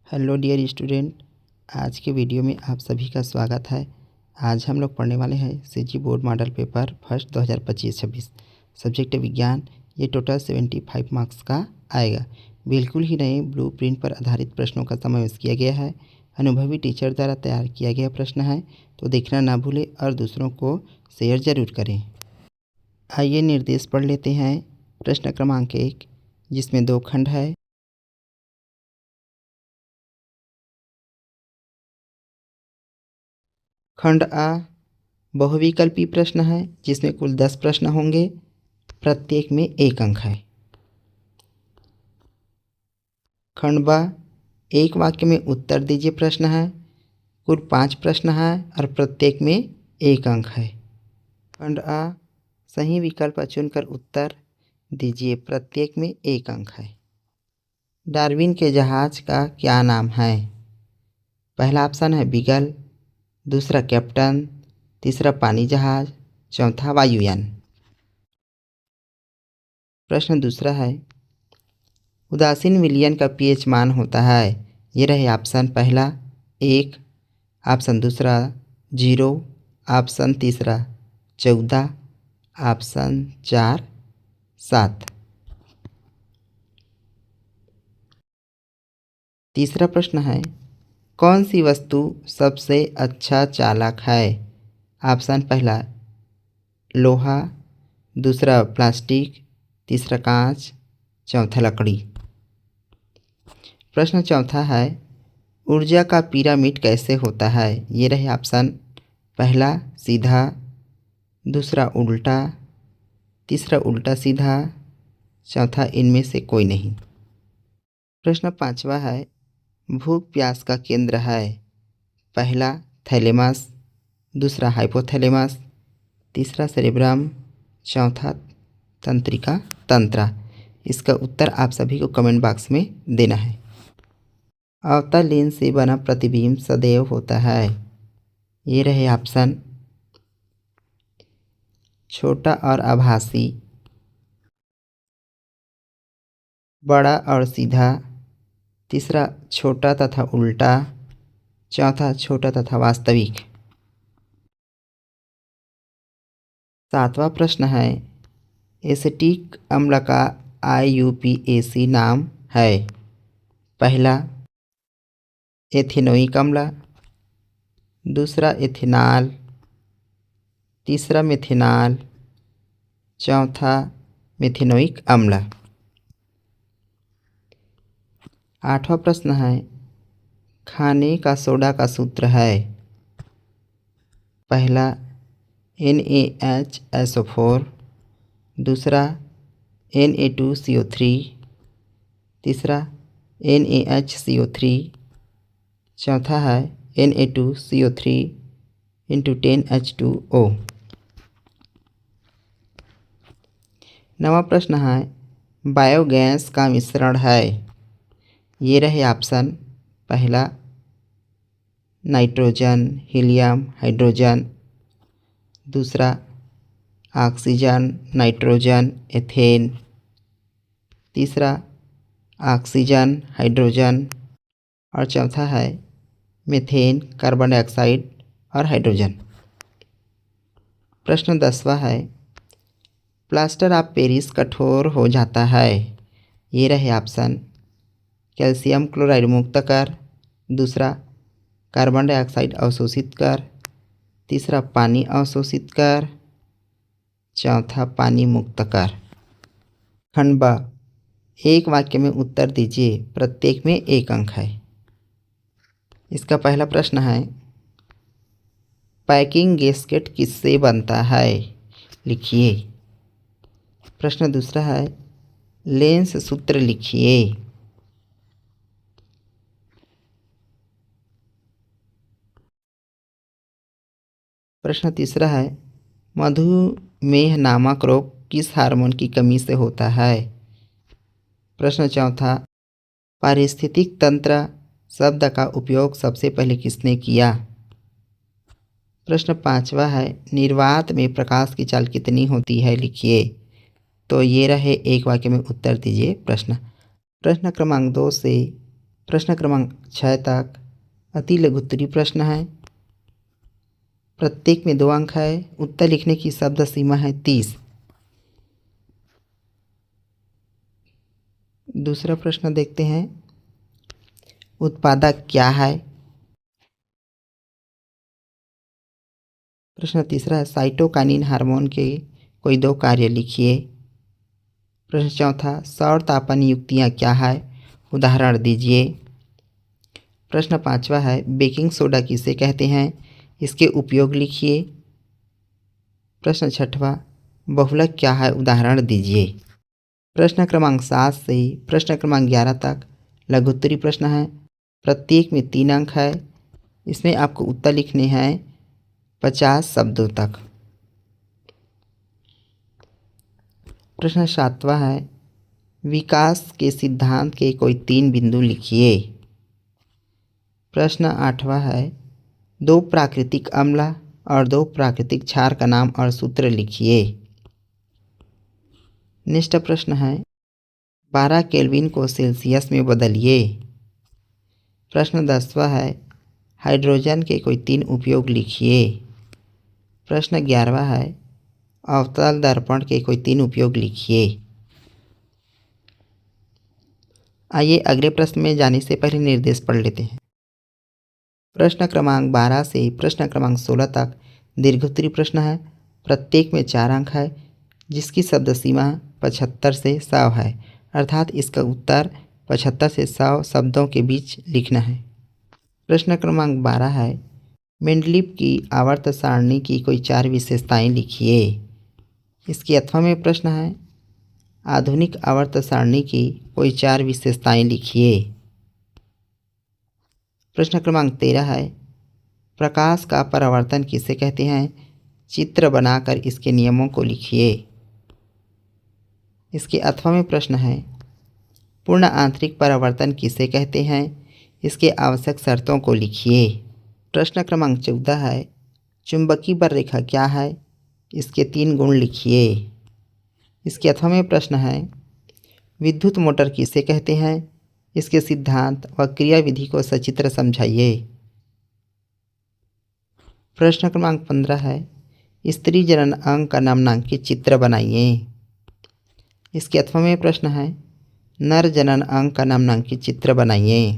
Hello dear student, आज के video में आप सभी का स्वागत है। आज हम लोग पढ़ने वाले हैं CG board model paper first 2025-26 subject विज्ञान। ये टोटल 75 मार्क्स का आएगा। बिल्कुल ही नए ब्लूप्रिंट पर आधारित प्रश्नों का समावेश किया गया है। अनुभवी टीचर द्वारा तैयार किया गया प्रश्न है, तो देखना ना भूलें और दूसरों को शेयर ज़रूर करें। आइए निर्देश पढ़ लेते हैं। प्रश्न क्रमांक 1, जिसमें 2 खंड है। खंड आ बहुविकल्पी प्रश्न है, जिसमें कुल 10 प्रश्न होंगे, प्रत्येक में 1 अंक है। खंड बा एक वाक्य में उत्तर दीजिए प्रश्न है, कुल 5 प्रश्न है और प्रत्येक में 1 अंक है। खंड आ सही विकल्प चुनकर उत्तर दीजिए, प्रत्येक में 1 अंक है। डार्विन के जहाज का क्या नाम है? पहला ऑप्शन है बीगल, दूसरा कैप्टन, तीसरा पानी जहाज, चौथा वायुयान। प्रश्न दूसरा है, उदासीन विलयन का पीएच मान होता है। ये रहे ऑप्शन पहला 1, ऑप्शन दूसरा 0, ऑप्शन तीसरा 14, ऑप्शन 4 7। तीसरा प्रश्न है, कौन सी वस्तु सबसे अच्छा चालक है? ऑप्शन पहला लोहा, दूसरा प्लास्टिक, तीसरा कांच, चौथा लकड़ी। प्रश्न चौथा है, ऊर्जा का पिरामिड कैसे होता है? ये रहे ऑप्शन पहला सीधा, दूसरा उल्टा, तीसरा उल्टा सीधा, चौथा इनमें से कोई नहीं। प्रश्न पांचवा है, भूख प्यास का केंद्र है। पहला थैलेमस, दूसरा हाइपोथैलेमस, तीसरा सेरेब्रम, चौथा तंत्रिका तंत्रा। इसका उत्तर आप सभी को कमेंट बॉक्स में देना है। अवतल लेंस से बना प्रतिबिंब सदैव होता है। ये रहे ऑप्शन छोटा और आभासी, बड़ा और सीधा, तीसरा छोटा तथा उल्टा, चौथा छोटा तथा वास्तविक। सातवां प्रश्न है, एसिटिक अम्ल का IUPAC नाम है। पहला एथेनोइक अम्ल, दूसरा एथेनॉल, तीसरा मेथेनॉल, चौथा मेथेनोइक अम्ल। आठवां प्रश्न है, खाने का सोडा का सूत्र है। पहला NaHSO4, दूसरा Na2CO3, तीसरा NaHCO3, चौथा है Na2CO3 × 10H2O। नवा प्रश्न है, बायोगैस का मिश्रण है। ये रहे ऑप्शन पहला नाइट्रोजन, हीलियम, हाइड्रोजन, दूसरा ऑक्सीजन, नाइट्रोजन, एथेन, तीसरा ऑक्सीजन, हाइड्रोजन और चौथा है मीथेन, कार्बन डाइऑक्साइड और हाइड्रोजन। प्रश्न 10वां है, प्लास्टर ऑफ पेरिस कठोर हो जाता है। ये रहे ऑप्शन कैल्शियम क्लोराइड मुक्त कर, दूसरा कार्बन डाइऑक्साइड अवशोषित कर, तीसरा पानी अवशोषित कर, चौथा पानी मुक्त कर। खंड ब एक वाक्य में उत्तर दीजिए, प्रत्येक में 1 अंक है। इसका पहला प्रश्न है, पैकिंग गैस्केट किससे बनता है? लिखिए। प्रश्न दूसरा है, लेंस सूत्र लिखिए। प्रश्न तीसरा है, मधुमेह नामक रोग किस हार्मोन की कमी से होता है? प्रश्न चौथा, पारिस्थितिक तंत्र शब्द का उपयोग सबसे पहले किसने किया? प्रश्न पांचवा है, निर्वात में प्रकाश की चाल कितनी होती है? लिखिए। तो ये रहे एक वाक्य में उत्तर दीजिए प्रश्न। प्रश्न क्रमांक 2 से प्रश्न क्रमांक 6 तक अति लघु उत्तरीय प्रश्न है। प्रत्येक में 2 अंक है। उत्तर लिखने की शब्द सीमा है 30। दूसरा प्रश्न देखते हैं। उत्पादक क्या है? प्रश्न तीसरा है साइटोकाइनिन हार्मोन के कोई 2 कार्य लिखिए। प्रश्न चौथा सौर तापन युक्तियाँ क्या है? उदाहरण दीजिए। प्रश्न पांचवा है बेकिंग सोडा किसे कहते हैं? इसके उपयोग लिखिए। प्रश्न छठवा बहुलक क्या है? उदाहरण दीजिए। प्रश्न क्रमांक 7 से प्रश्न क्रमांक 11 तक लघु उत्तरीय प्रश्न है। प्रत्येक में 3 अंक है। इसमें आपको उत्तर लिखने हैं 50 शब्दों तक। प्रश्न 7वां है विकास के सिद्धांत के कोई 3 बिंदु लिखिए। प्रश्न 8वां है 2 प्राकृतिक अम्ल और 2 प्राकृतिक क्षार का नाम और सूत्र लिखिए। नेक्स्ट प्रश्न है 12 केल्विन को सेल्सियस में बदलिए। प्रश्न 10वां है हाइड्रोजन के कोई 3 उपयोग लिखिए। प्रश्न 11वां है अवतल दर्पण के कोई 3 उपयोग लिखिए। आइए अगले प्रश्न में जाने से पहले निर्देश पढ़ लेते हैं। प्रश्न क्रमांक 12 से प्रश्न क्रमांक 16 तक दीर्घोत्तरीय प्रश्न है। प्रत्येक में 4 अंक है जिसकी शब्द सीमा 75 से 100 है, अर्थात इसका उत्तर 75 से 100 शब्दों के बीच लिखना है। प्रश्न क्रमांक 12 है मेंडलीव की आवर्त सारणी की कोई 4 विशेषताएं लिखिए। इसके अथवा में प्रश्न है आधुनिक आवर्त सारणी की कोई 4 विशेषताएं लिखिए। प्रश्न क्रमांक 13 है प्रकाश का परावर्तन किसे कहते हैं? चित्र बनाकर इसके नियमों को लिखिए। इसके अथवा में प्रश्न है पूर्ण आंतरिक परावर्तन किसे कहते हैं? इसके आवश्यक शर्तों को लिखिए। प्रश्न क्रमांक 14 है चुंबकीय बररेखा क्या है? इसके 3 गुण लिखिए। इसके अथवा में प्रश्न है विद्युत मोटर किसे कहते हैं? इसके सिद्धांत व क्रिया विधि को सचित्र समझाइए। प्रश्न क्रमांक 15 है स्त्री जनन अंग का नामांकित चित्र बनाइए। इसके अथवा में प्रश्न है नर जनन अंग का नामांकित चित्र बनाइए।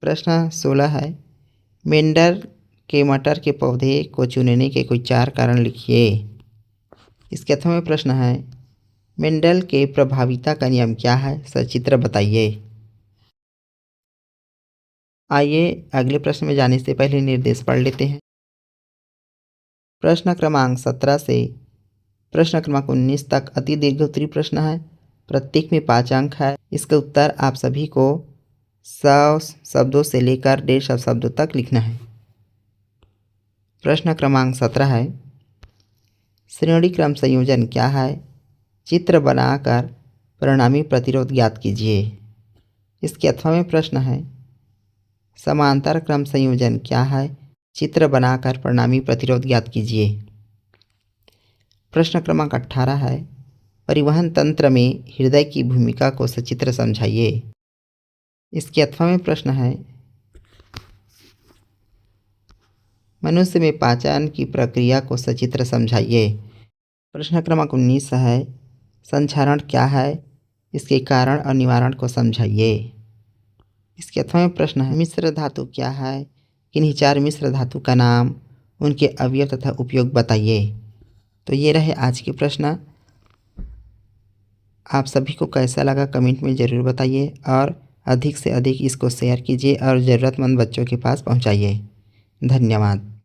प्रश्न 16 है मेंडल के मटर के पौधे को चुनने के कोई 4 कारण लिखिए। इसके अथवा में प्रश्न है मेंडल के प्रभाविता का नियम क्या है? सचित्र बताइए। आइए अगले प्रश्न में जाने से पहले निर्देश पढ़ लेते हैं। प्रश्न क्रमांक 17 से प्रश्न क्रमांक 19 तक अति दीर्घोत्तरीय प्रश्न है। प्रत्येक में 5 अंक है। इसका उत्तर आप सभी को 100 शब्दों से लेकर 150 शब्दों तक लिखना है। प्रश्न क्रमांक 17 है श्रेणी क्रम संयोजन क्या है? चित्र बनाकर परिणामी प्रतिरोध ज्ञात कीजिए। इसके अथवा में प्रश्न है समांतर क्रम संयोजन क्या है? चित्र बनाकर परिणामी प्रतिरोध ज्ञात कीजिए। प्रश्न क्रमांक 18 है परिवहन तंत्र में हृदय की भूमिका को सचित्र समझाइए। इसके अथवा में प्रश्न है मनुष्य में पाचन की प्रक्रिया को सचित्र समझाइए। प्रश्न क्रमांक 19 है संक्षारण क्या है? इसके कारण और निवारण को समझाइए। इसके अथवा में प्रश्न है मिश्र धातु क्या है? किन्हीं 4 मिश्र धातु का नाम, उनके अवयव तथा उपयोग बताइए। तो ये रहे आज के प्रश्न। आप सभी को कैसा लगा कमेंट में ज़रूर बताइए और अधिक से अधिक इसको शेयर कीजिए और ज़रूरतमंद बच्चों के पास पहुंचाइए। धन्यवाद।